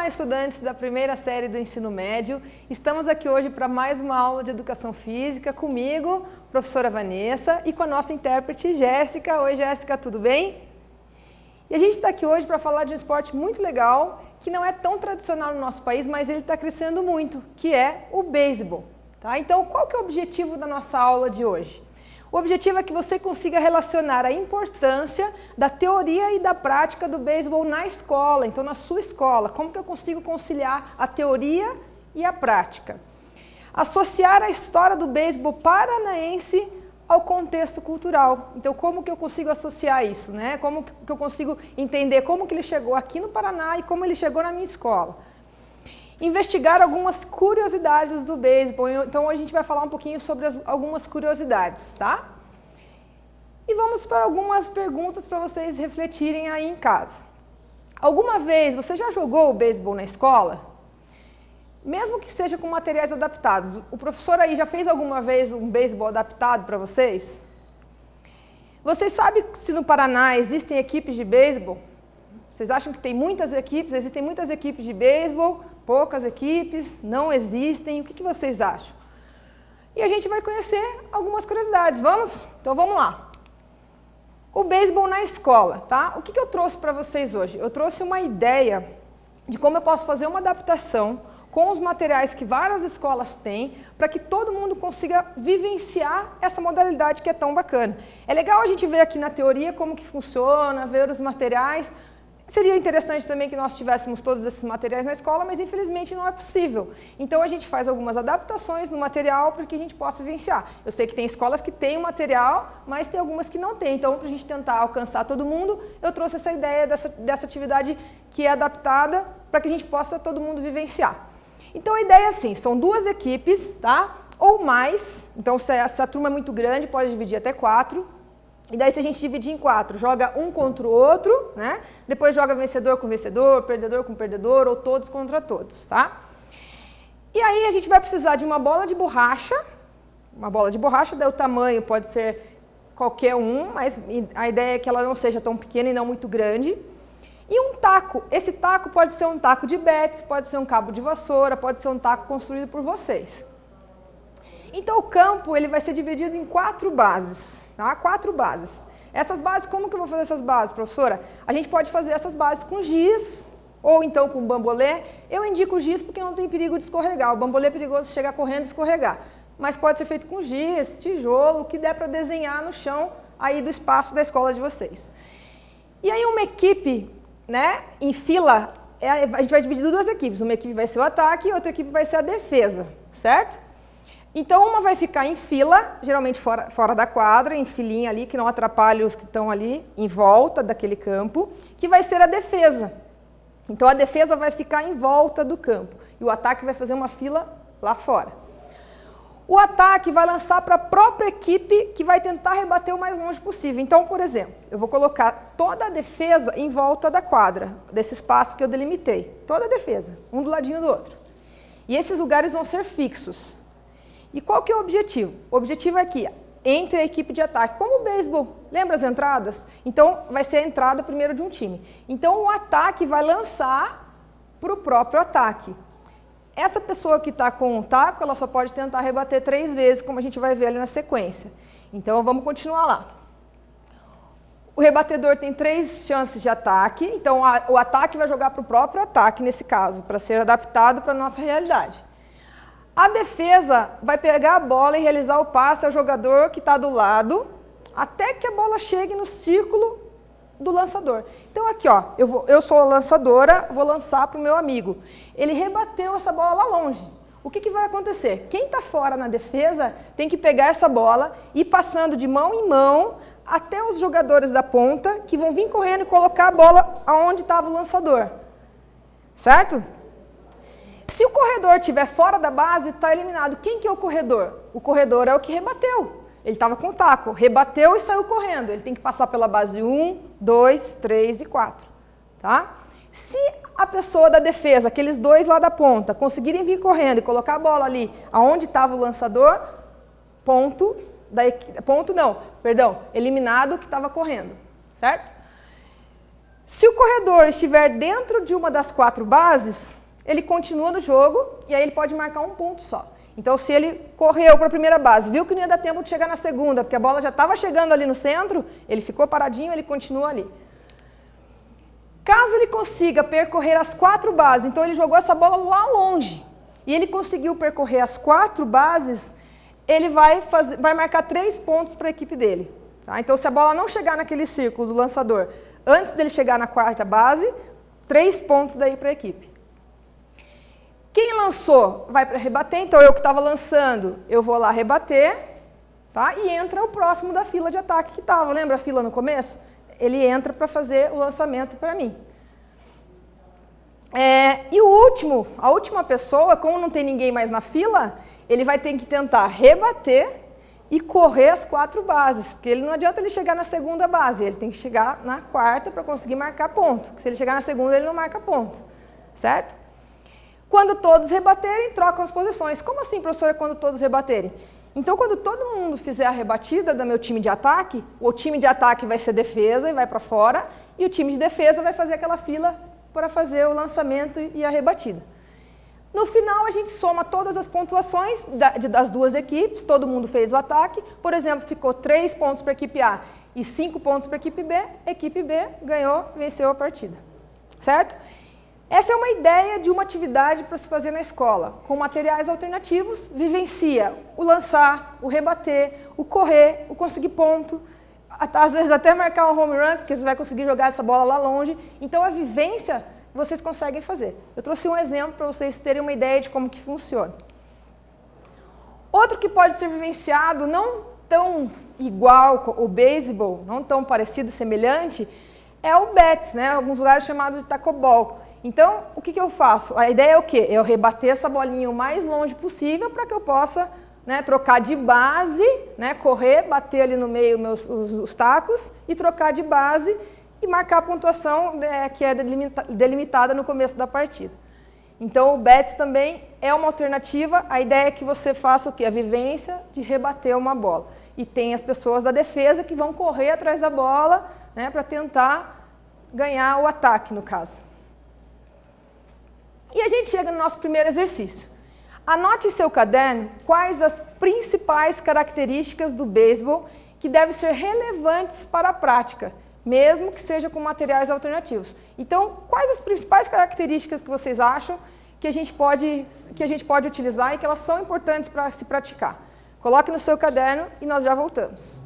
Olá, estudantes da primeira série do ensino médio. Estamos aqui hoje para mais uma aula de educação física comigo, professora Vanessa, e com a nossa intérprete Jéssica. Oi, Jéssica, tudo bem? E a gente está aqui hoje para falar de um esporte muito legal, que não é tão tradicional no nosso país, mas ele está crescendo muito, que é o beisebol. Tá? Então, qual que é o objetivo da nossa aula de hoje? O objetivo é que você consiga relacionar a importância da teoria e da prática do beisebol na escola, então na sua escola. Como que eu consigo conciliar a teoria e a prática? Associar a história do beisebol paranaense ao contexto cultural. Então, como que eu consigo associar isso, né? Como que eu consigo entender como que ele chegou aqui no Paraná e como ele chegou na minha escola? Investigar algumas curiosidades do beisebol. Então, a gente vai falar um pouquinho sobre algumas curiosidades, tá? E vamos para algumas perguntas para vocês refletirem aí em casa. Alguma vez você já jogou o beisebol na escola? Mesmo que seja com materiais adaptados. O professor aí já fez alguma vez um beisebol adaptado para vocês? Vocês sabem se no Paraná existem equipes de beisebol? Vocês acham que tem muitas equipes? Existem muitas equipes de beisebol? Poucas equipes? Não existem? O que vocês acham? E a gente vai conhecer algumas curiosidades. Vamos? Então vamos lá. O beisebol na escola, tá? O que eu trouxe para vocês hoje? Eu trouxe uma ideia de como eu posso fazer uma adaptação com os materiais que várias escolas têm, para que todo mundo consiga vivenciar essa modalidade que é tão bacana. É legal a gente ver aqui na teoria como que funciona, ver os materiais. Seria interessante também que nós tivéssemos todos esses materiais na escola, mas infelizmente não é possível. Então a gente faz algumas adaptações no material para que a gente possa vivenciar. Eu sei que tem escolas que têm o material, mas tem algumas que não têm. Então, para a gente tentar alcançar todo mundo, eu trouxe essa ideia dessa atividade que é adaptada para que a gente possa todo mundo vivenciar. Então a ideia é assim, são duas equipes, tá? Ou mais. Então se essa turma é muito grande, pode dividir até 4. E daí, se a gente dividir em 4, joga um contra o outro, né? Depois joga vencedor com vencedor, perdedor com perdedor, ou todos contra todos, tá? E aí a gente vai precisar de uma bola de borracha. Uma bola de borracha, daí o tamanho pode ser qualquer um, mas a ideia é que ela não seja tão pequena e não muito grande. E um taco. Esse taco pode ser um taco de bets, pode ser um cabo de vassoura, pode ser um taco construído por vocês. Então o campo ele vai ser dividido em 4 bases, tá? 4 bases. Essas bases, como que eu vou fazer essas bases, professora? A gente pode fazer essas bases com giz ou então com bambolê. Eu indico giz porque não tem perigo de escorregar. O bambolê é perigoso chegar correndo e escorregar. Mas pode ser feito com giz, tijolo, o que der para desenhar no chão aí do espaço da escola de vocês. E aí uma equipe, né, em fila, a gente vai dividir em 2 equipes. Uma equipe vai ser o ataque e outra equipe vai ser a defesa, certo? Então, uma vai ficar em fila, geralmente fora da quadra, em filinha ali, que não atrapalhe os que estão ali em volta daquele campo, que vai ser a defesa. Então, a defesa vai ficar em volta do campo e o ataque vai fazer uma fila lá fora. O ataque vai lançar para a própria equipe que vai tentar rebater o mais longe possível. Então, por exemplo, eu vou colocar toda a defesa em volta da quadra, desse espaço que eu delimitei. Toda a defesa, um do ladinho do outro. E esses lugares vão ser fixos. E qual que é o objetivo? O objetivo é que entre a equipe de ataque, como o beisebol, lembra as entradas? Então, vai ser a entrada primeiro de um time. Então, o ataque vai lançar para o próprio ataque. Essa pessoa que está com o taco, ela só pode tentar rebater 3 vezes, como a gente vai ver ali na sequência. Então, vamos continuar lá. O rebatedor tem 3 chances de ataque, então o ataque vai jogar para o próprio ataque, nesse caso, para ser adaptado para a nossa realidade. A defesa vai pegar a bola e realizar o passe ao jogador que está do lado, até que a bola chegue no círculo do lançador. Então aqui, ó, eu sou a lançadora, vou lançar para o meu amigo. Ele rebateu essa bola lá longe. O que vai acontecer? Quem está fora na defesa tem que pegar essa bola e ir passando de mão em mão até os jogadores da ponta, que vão vir correndo e colocar a bola aonde estava o lançador. Certo? Se o corredor estiver fora da base, está eliminado. Quem que é o corredor? O corredor é o que rebateu. Ele estava com o taco, rebateu e saiu correndo. Ele tem que passar pela base 1, 2, 3 e 4. Tá? Se a pessoa da defesa, aqueles 2 lá da ponta, conseguirem vir correndo e colocar a bola ali aonde estava o lançador, da equipe, eliminado o que estava correndo, certo? Se o corredor estiver dentro de uma das 4 bases, ele continua no jogo e aí ele pode marcar um ponto só. Então, se ele correu para a primeira base, viu que não ia dar tempo de chegar na segunda, porque a bola já estava chegando ali no centro, ele ficou paradinho, ele continua ali. Caso ele consiga percorrer as 4 bases, então ele jogou essa bola lá longe, e ele conseguiu percorrer as 4 bases, ele vai marcar 3 pontos para a equipe dele. Tá? Então, se a bola não chegar naquele círculo do lançador, antes dele chegar na 4ª base, 3 pontos daí para a equipe. Quem lançou vai para rebater, então eu que estava lançando, eu vou lá rebater, tá? E entra o próximo da fila de ataque que estava. Lembra a fila no começo? Ele entra para fazer o lançamento para mim. E a última pessoa, como não tem ninguém mais na fila, ele vai ter que tentar rebater e correr as 4 bases, porque não adianta ele chegar na segunda base, ele tem que chegar na 4ª para conseguir marcar ponto. Porque se ele chegar na segunda, ele não marca ponto, certo? Quando todos rebaterem, trocam as posições. Como assim, professora, quando todos rebaterem? Então, quando todo mundo fizer a rebatida do meu time de ataque, o time de ataque vai ser defesa e vai para fora, e o time de defesa vai fazer aquela fila para fazer o lançamento e a rebatida. No final, a gente soma todas as pontuações das 2 equipes, todo mundo fez o ataque. Por exemplo, ficou 3 pontos para a equipe A e 5 pontos para a equipe B ganhou, venceu a partida. Certo? Essa é uma ideia de uma atividade para se fazer na escola. Com materiais alternativos, vivencia o lançar, o rebater, o correr, o conseguir ponto, às vezes até marcar um home run, porque você vai conseguir jogar essa bola lá longe. Então, a vivência vocês conseguem fazer. Eu trouxe um exemplo para vocês terem uma ideia de como que funciona. Outro que pode ser vivenciado, não tão igual o beisebol, não tão parecido, semelhante, é o bats, né? Alguns lugares chamados de tacobol. Então, o que eu faço? A ideia é o quê? É eu rebater essa bolinha o mais longe possível para que eu possa, né, trocar de base, né, correr, bater ali no meio os tacos e trocar de base e marcar a pontuação que é delimitada no começo da partida. Então, o bats também é uma alternativa. A ideia é que você faça o quê? A vivência de rebater uma bola. E tem as pessoas da defesa que vão correr atrás da bola, né, para tentar ganhar o ataque, no caso. E a gente chega no nosso primeiro exercício. Anote em seu caderno quais as principais características do beisebol que devem ser relevantes para a prática, mesmo que seja com materiais alternativos. Então, quais as principais características que vocês acham que a gente pode utilizar e que elas são importantes para se praticar? Coloque no seu caderno e nós já voltamos.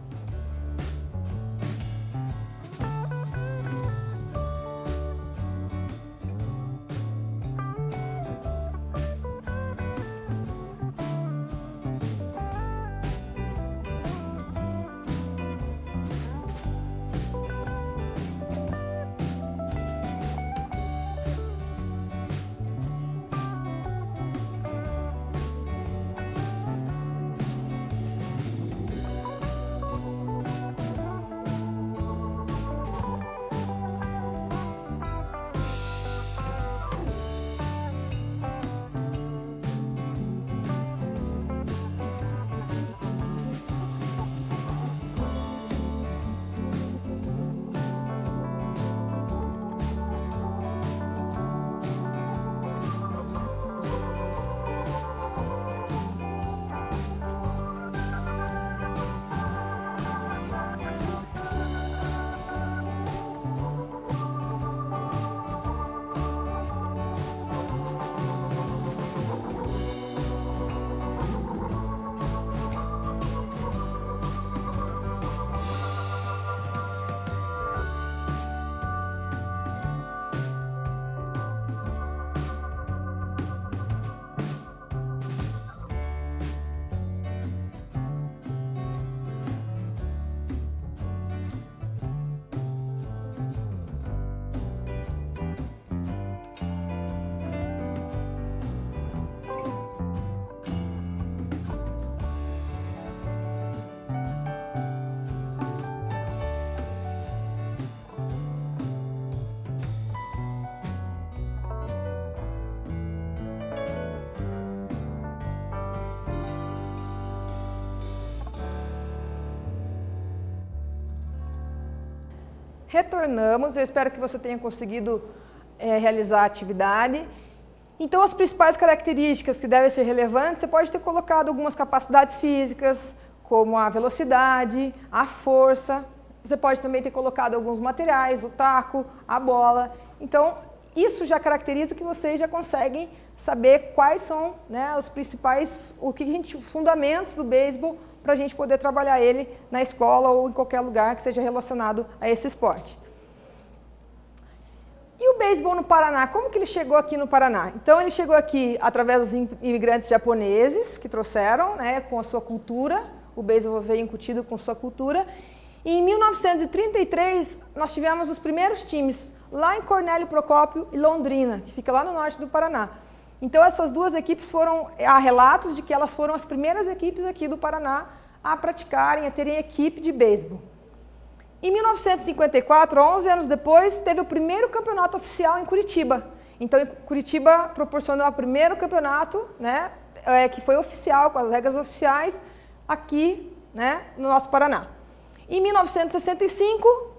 retornamos. Eu espero que você tenha conseguido realizar a atividade. Então, as principais características que devem ser relevantes, você pode ter colocado algumas capacidades físicas, como a velocidade, a força. Você pode também ter colocado alguns materiais, o taco, a bola. Então, isso já caracteriza que vocês já conseguem saber quais são, né, os principais, os fundamentos do beisebol para a gente poder trabalhar ele na escola ou em qualquer lugar que seja relacionado a esse esporte. E o beisebol no Paraná, como que ele chegou aqui no Paraná? Então, ele chegou aqui através dos imigrantes japoneses que trouxeram, né, com a sua cultura. O beisebol veio incutido com sua cultura. E em 1933, nós tivemos os primeiros times lá em Cornélio Procópio e Londrina, que fica lá no norte do Paraná. Então, essas duas equipes há relatos de que elas foram as primeiras equipes aqui do Paraná a praticarem, a terem equipe de beisebol. Em 1954, 11 anos depois, teve o primeiro campeonato oficial em Curitiba. Então, Curitiba proporcionou o primeiro campeonato, né, que foi oficial, com as regras oficiais, aqui, né, no nosso Paraná. Em 1965,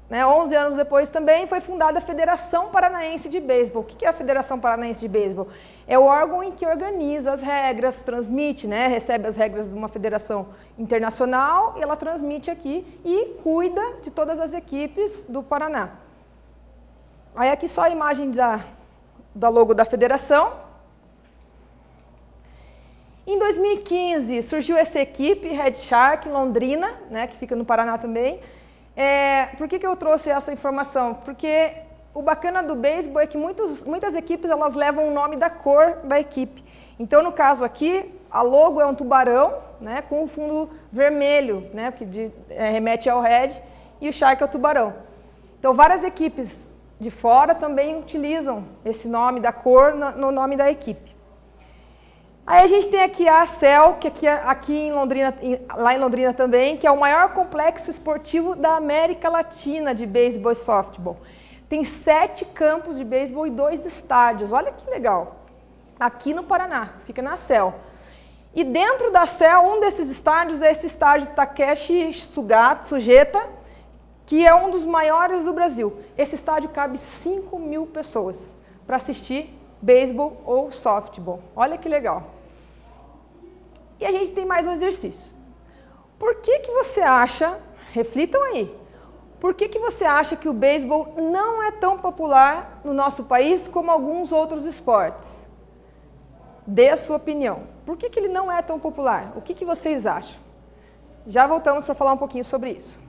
né, 11 anos depois também, foi fundada a Federação Paranaense de Beisebol. O que é a Federação Paranaense de Beisebol? É o órgão em que organiza as regras, transmite, né, recebe as regras de uma federação internacional e ela transmite aqui e cuida de todas as equipes do Paraná. Aí aqui só a imagem da logo da federação. Em 2015 surgiu essa equipe, Red Shark, em Londrina, né, que fica no Paraná também. Por que eu trouxe essa informação? Porque o bacana do beisebol é que muitas equipes elas levam o nome da cor da equipe. Então, no caso aqui, a logo é um tubarão, né, com um fundo vermelho, né, que remete ao red, e o shark é o tubarão. Então, várias equipes de fora também utilizam esse nome da cor no nome da equipe. Aí a gente tem aqui a ACEL, que aqui em Londrina, lá em Londrina também, que é o maior complexo esportivo da América Latina de beisebol e softball. Tem 7 campos de beisebol e 2 estádios. Olha que legal. Aqui no Paraná, fica na ACEL. E dentro da ACEL, um desses estádios é esse estádio Takeshi Sugeta, que é um dos maiores do Brasil. Esse estádio cabe 5.000 pessoas para assistir beisebol ou softball. Olha que legal. E a gente tem mais um exercício. Por que você acha, reflitam aí, por que você acha que o beisebol não é tão popular no nosso país como alguns outros esportes? Dê a sua opinião. Por que ele não é tão popular? O que vocês acham? Já voltamos para falar um pouquinho sobre isso.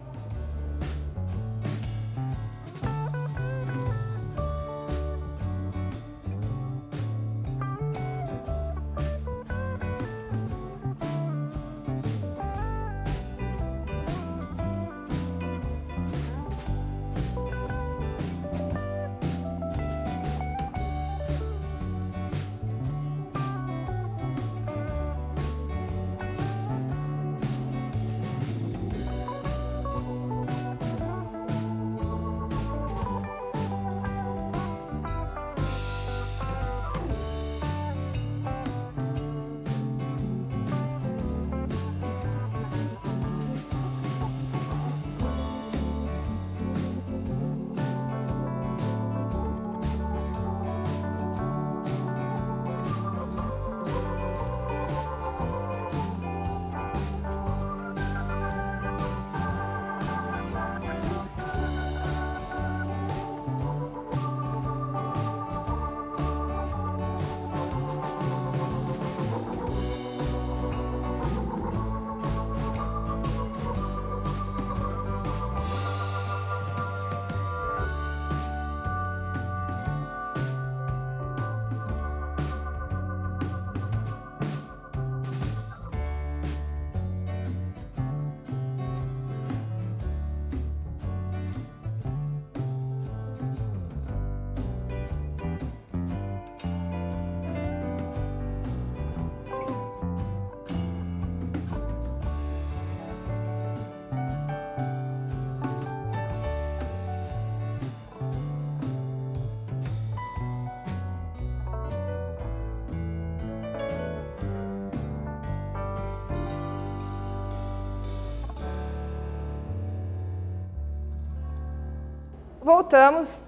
Voltamos.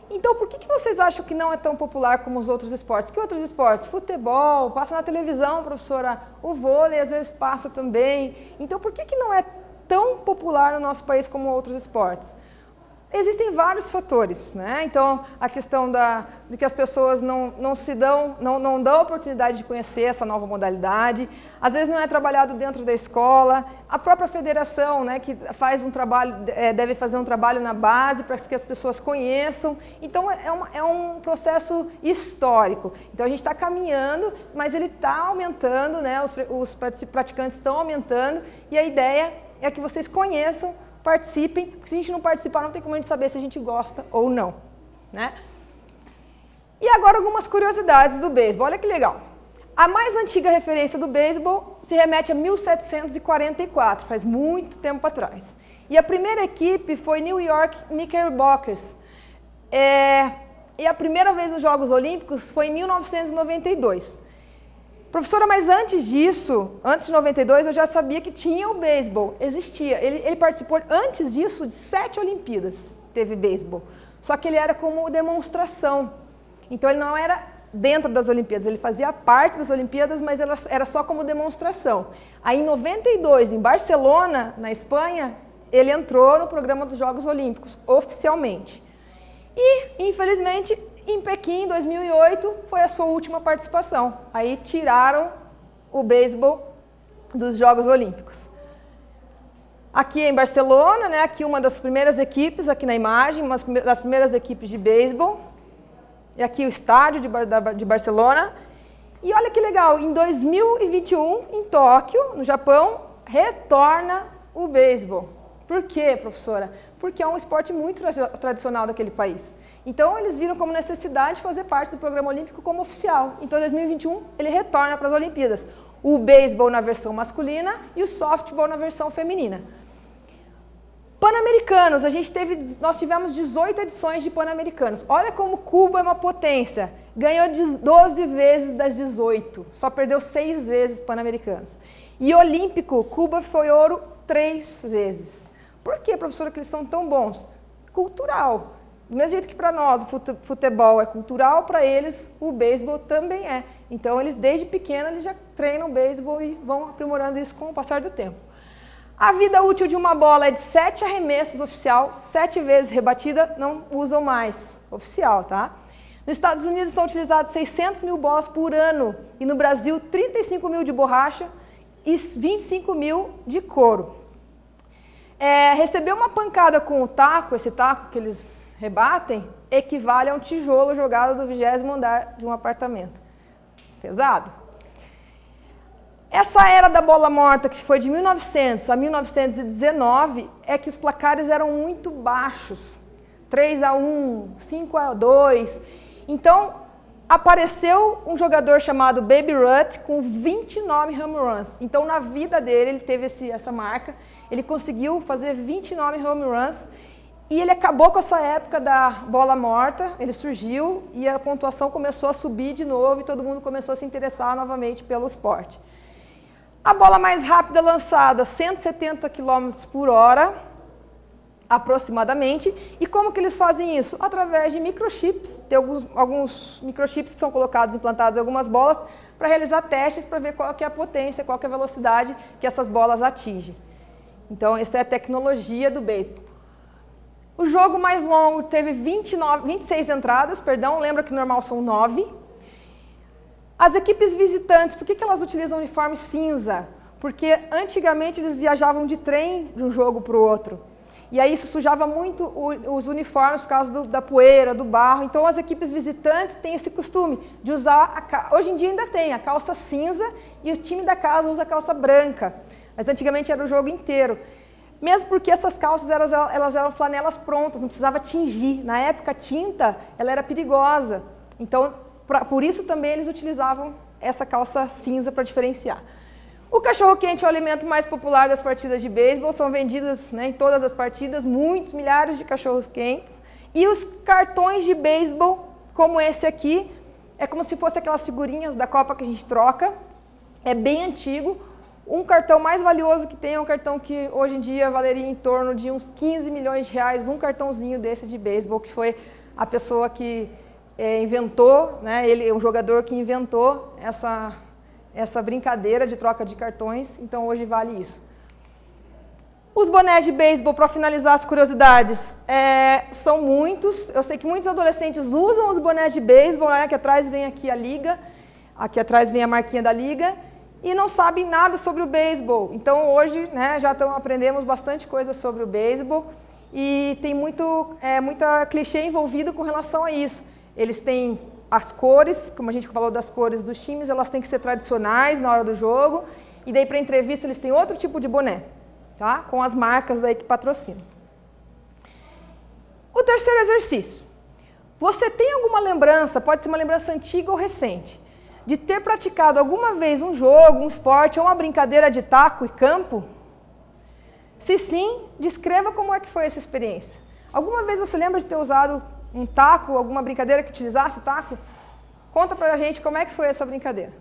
Então, por que vocês acham que não é tão popular como os outros esportes? Que outros esportes? Futebol, passa na televisão, professora. O vôlei, às vezes, passa também. Então, por que não é tão popular no nosso país como outros esportes? Existem vários fatores, né? Então, a questão de que as pessoas não dão a oportunidade de conhecer essa nova modalidade, às vezes não é trabalhado dentro da escola, a própria federação, né, que faz um trabalho, deve fazer um trabalho na base para que as pessoas conheçam. Então, é um processo histórico. Então, a gente está caminhando, mas ele está aumentando, né? Os praticantes estão aumentando, e a ideia é que vocês conheçam, participem, porque se a gente não participar, não tem como a gente saber se a gente gosta ou não, né? E agora algumas curiosidades do beisebol. Olha que legal. A mais antiga referência do beisebol se remete a 1744, faz muito tempo atrás. E a primeira equipe foi New York Knickerbockers. E a primeira vez nos Jogos Olímpicos foi em 1992. Professora, mas antes disso, antes de 92, eu já sabia que tinha o beisebol, existia. Ele participou, antes disso, de 7 Olimpíadas, teve beisebol. Só que ele era como demonstração. Então, ele não era dentro das Olimpíadas, ele fazia parte das Olimpíadas, mas era só como demonstração. Aí, em 92, em Barcelona, na Espanha, ele entrou no programa dos Jogos Olímpicos, oficialmente. E, infelizmente, em Pequim, em 2008, foi a sua última participação. Aí tiraram o beisebol dos Jogos Olímpicos. Aqui em Barcelona, né, aqui uma das primeiras equipes, aqui na imagem, uma das primeiras equipes de beisebol. E aqui o estádio de Barcelona. E olha que legal, em 2021, em Tóquio, no Japão, retorna o beisebol. Por quê, professora? Porque é um esporte muito tradicional daquele país. Então, eles viram como necessidade de fazer parte do programa olímpico como oficial. Então, em 2021, ele retorna para as Olimpíadas. O beisebol na versão masculina e o softball na versão feminina. Pan-Americanos, nós tivemos 18 edições de Pan-Americanos. Olha como Cuba é uma potência. Ganhou 12 vezes das 18. Só perdeu 6 vezes Pan-Americanos. E olímpico, Cuba foi ouro 3 vezes. Por que, professora, que eles são tão bons? Cultural. Do mesmo jeito que para nós o futebol é cultural, para eles o beisebol também é. Então, eles desde pequeno eles já treinam beisebol e vão aprimorando isso com o passar do tempo. A vida útil de uma bola é de 7 arremessos oficial, 7 vezes rebatida, não usam mais. Oficial, tá? Nos Estados Unidos são utilizadas 600 mil bolas por ano e no Brasil 35 mil de borracha e 25 mil de couro. Receber uma pancada com o taco, esse taco que eles rebatem, equivale a um tijolo jogado do 20º andar de um apartamento. Pesado? Essa era da bola morta, que foi de 1900 a 1919, é que os placares eram muito baixos. 3-1, 5-2. Então, apareceu um jogador chamado Babe Ruth com 29 home runs. Então, na vida dele, ele teve essa marca. Ele conseguiu fazer 29 home runs. E ele acabou com essa época da bola morta, ele surgiu e a pontuação começou a subir de novo e todo mundo começou a se interessar novamente pelo esporte. A bola mais rápida lançada, 170 km por hora, aproximadamente. E como que eles fazem isso? Através de microchips. Tem alguns microchips que são colocados, implantados em algumas bolas, para realizar testes para ver qual que é a potência, qual que é a velocidade que essas bolas atingem. Então, essa é a tecnologia do beisebol. O jogo mais longo teve 26 entradas, lembra que normal são 9. As equipes visitantes, por que elas utilizam uniforme cinza? Porque antigamente eles viajavam de trem de um jogo para o outro. E aí isso sujava muito os uniformes por causa da poeira, do barro. Então as equipes visitantes têm esse costume de usar, hoje em dia ainda tem, a calça cinza e o time da casa usa a calça branca. Mas antigamente era o jogo inteiro. Mesmo porque essas calças elas eram flanelas prontas, não precisava tingir. Na época, a tinta ela era perigosa. Então, por isso também eles utilizavam essa calça cinza para diferenciar. O cachorro-quente é o alimento mais popular das partidas de beisebol. São vendidas, né, em todas as partidas, milhares de cachorros-quentes. E os cartões de beisebol, como esse aqui, é como se fosse aquelas figurinhas da Copa que a gente troca. É bem antigo. Um cartão mais valioso que tem é um cartão que hoje em dia valeria em torno de uns 15 milhões de reais, um cartãozinho desse de beisebol, que foi a pessoa que inventou, né, ele é um jogador que inventou essa brincadeira de troca de cartões, então hoje vale isso. Os bonés de beisebol, para finalizar as curiosidades, são muitos. Eu sei que muitos adolescentes usam os bonés de beisebol, né, que atrás vem aqui a liga, aqui atrás vem a marquinha da liga, e não sabem nada sobre o beisebol. Então hoje, né, já aprendemos bastante coisa sobre o beisebol e tem muita clichê envolvido com relação a isso. Eles têm as cores, como a gente falou das cores dos times, elas têm que ser tradicionais na hora do jogo, e daí para entrevista eles têm outro tipo de boné, tá? Com as marcas daí que patrocinam. O terceiro exercício. Você tem alguma lembrança, pode ser uma lembrança antiga ou recente, de ter praticado alguma vez um jogo, um esporte ou uma brincadeira de taco e campo? Se sim, descreva como é que foi essa experiência. Alguma vez você lembra de ter usado um taco, alguma brincadeira que utilizasse taco? Conta pra gente como é que foi essa brincadeira.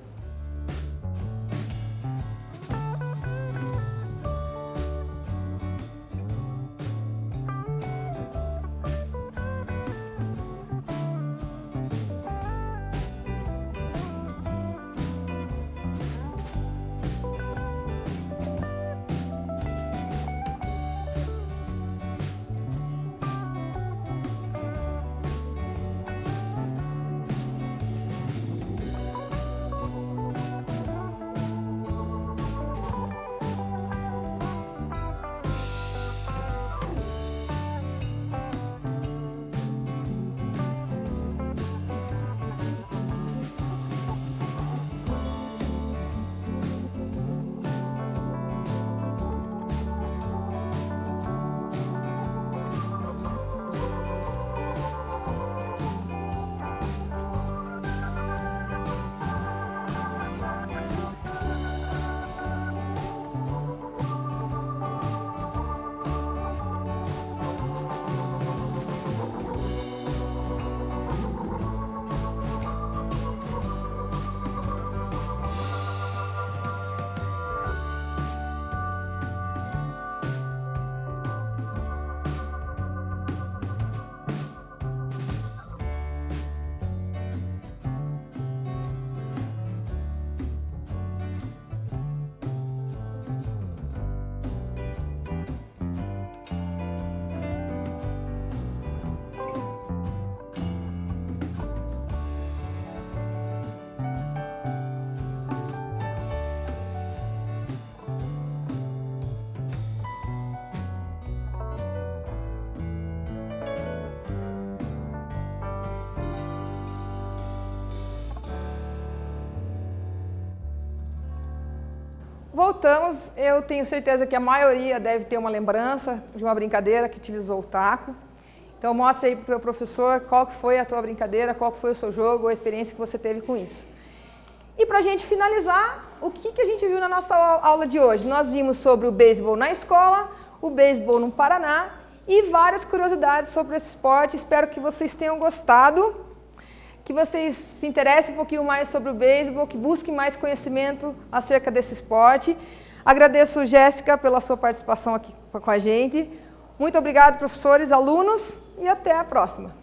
Voltamos, eu tenho certeza que a maioria deve ter uma lembrança de uma brincadeira que utilizou o taco. Então mostra aí para o teu professor qual que foi a tua brincadeira, qual que foi o seu jogo, a experiência que você teve com isso. E para a gente finalizar, o que a gente viu na nossa aula de hoje? Nós vimos sobre o beisebol na escola, o beisebol no Paraná e várias curiosidades sobre esse esporte. Espero que vocês tenham gostado, que vocês se interessem um pouquinho mais sobre o beisebol, que busquem mais conhecimento acerca desse esporte. Agradeço, Jéssica, pela sua participação aqui com a gente. Muito obrigado, professores, alunos, e até a próxima.